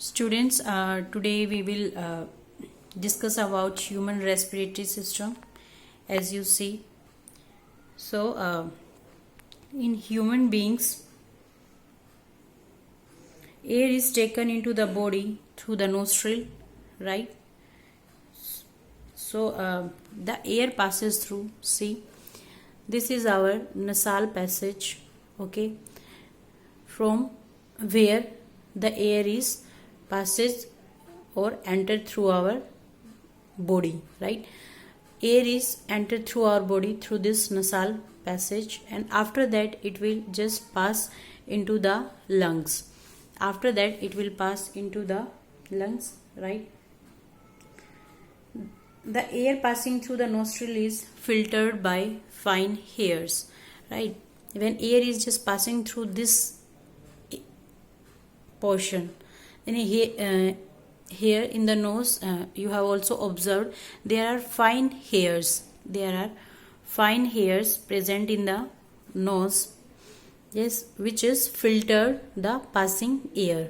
Students, today we will discuss about human respiratory system. As you see, in human beings, air is taken into the body through the nostril, right? The air passes through. See, this is our nasal passage, okay, from where the air is passes or entered through our body, right? Air is entered through our body through this nasal passage, and after that it will just pass into the lungs. After that it will pass into the lungs, right? The air passing through the nostril is filtered by fine hairs, right? When air is just passing through this portion, then here in the nose, you have also observed there are fine hairs. There are fine hairs present in the nose, yes, which is filter the passing air,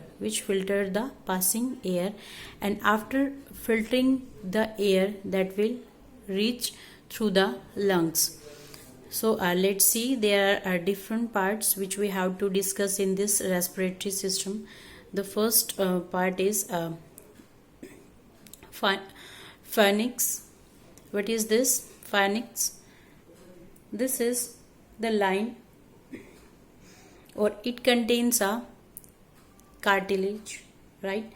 and after filtering the air, that will reach through the lungs. So let's see, there are different parts which we have to discuss in this respiratory system. The first part is pharynx. What is this? Pharynx. This is the line, or it contains a cartilage, right?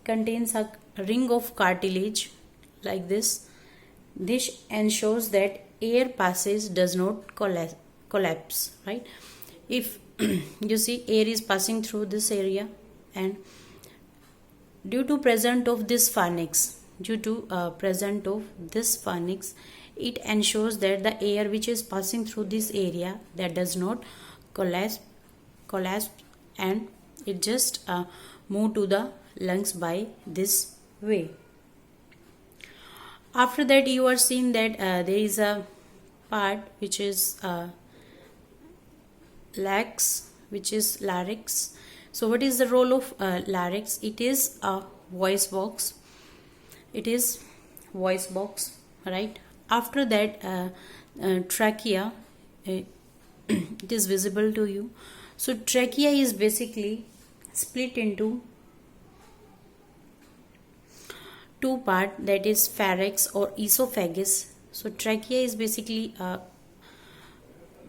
Contains a ring of cartilage like this. This ensures that air passage does not collapse, right? If you see, air is passing through this area, and due to presence of this pharynx, it ensures that the air which is passing through this area, that does not collapse, and it just move to the lungs by this way. After that, you are seeing that there is a part which is larynx. So what is the role of larynx? It is a voice box. Right? After that, trachea, it is visible to you. So trachea is basically split into two parts, that is pharynx or esophagus. So trachea is basically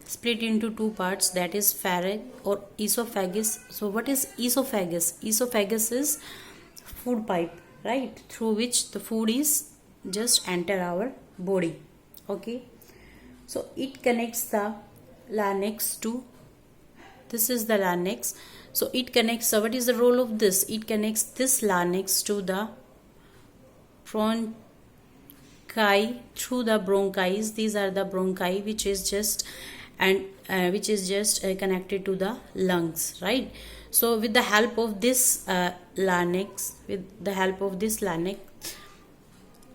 split into two parts, that is pharynx or esophagus. So what is esophagus? Esophagus is food pipe, right, through which the food is just enter our body, okay. So it connects the larynx to, this is the larynx. So it connects, so what is the role of this? It connects this larynx to the bronchi through the bronchi. These are the bronchi which is just connected to the lungs, right? So with the help of this larynx,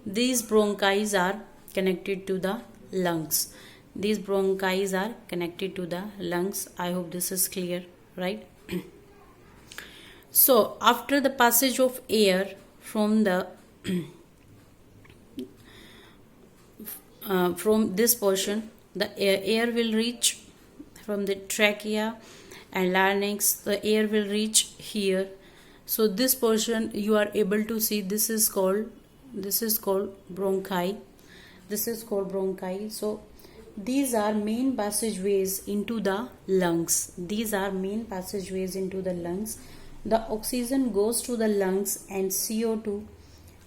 these bronchi are connected to the lungs. I hope this is clear, right? So after the passage of air from the from this portion, the air will reach from the trachea and larynx. The air will reach here. So this portion you are able to see, this is called bronchi. So these are main passageways into the lungs. The oxygen goes to the lungs and CO2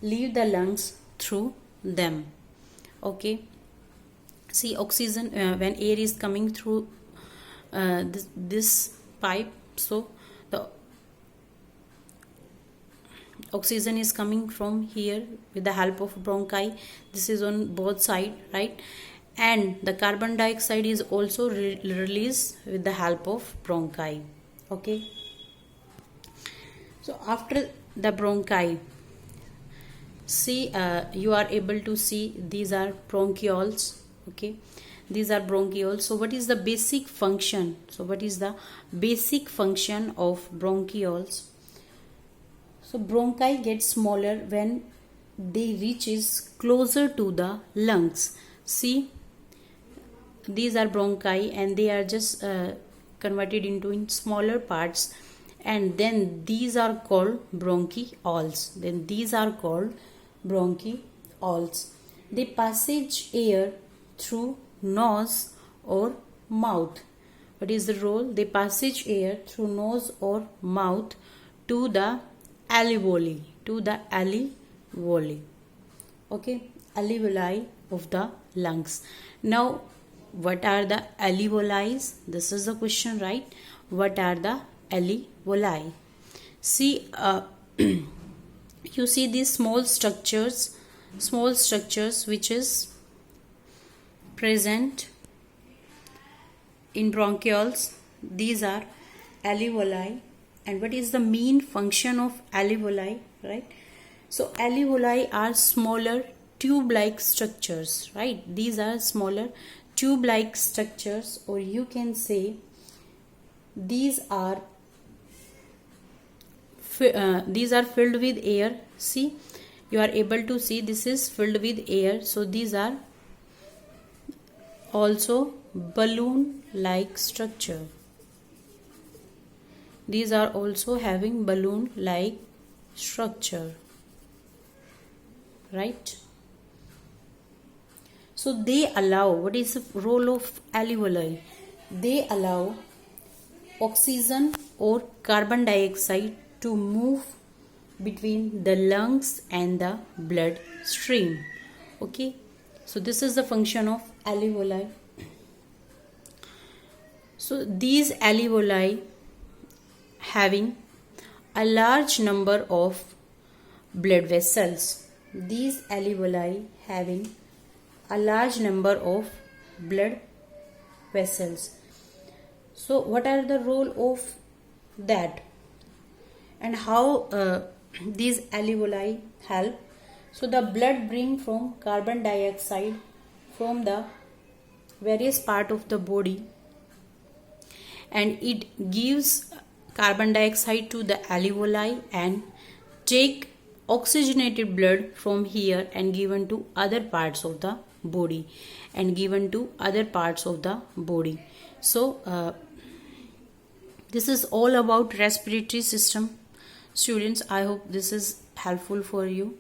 leave the lungs through them, okay. See, oxygen, when air is coming through this pipe, so the oxygen is coming from here with the help of bronchi. This is on both sides, right? And the carbon dioxide is also released with the help of bronchi, okay. So after the bronchi, see, you are able to see these are bronchioles, okay. So what is the basic function? of bronchioles? So bronchi get smaller when they reaches closer to the lungs. See, these are bronchi and they are just converted into in smaller parts, and then these are called bronchioles. They passage air through nose or mouth. What is the role? They passage air through nose or mouth to the alveoli. Okay, alveoli of the lungs. Now, what are the alveoli? This is the question, right? What are the alveoli? See, you see these small structures which is present in bronchioles. These are alveoli. And what is the main function of alveoli, right? So alveoli are smaller tube-like structures, right? These are smaller tube-like structures, or you can say these are filled with air. See, you are able to see this is filled with air. So these are also balloon-like structure. These are also having balloon-like structure, right? So they allow, what is the role of alveoli? They allow oxygen or carbon dioxide to move between the lungs and the blood stream. Okay, so this is the function of alveoli. So these alveoli having a large number of blood vessels. These alveoli having a large number of blood vessels. So what are the role of that, and how these alveoli help? So the blood bring from carbon dioxide from the various part of the body, and it gives carbon dioxide to the alveoli and take oxygenated blood from here and given to other parts of the body So this is all about respiratory system. Students, I hope this is helpful for you.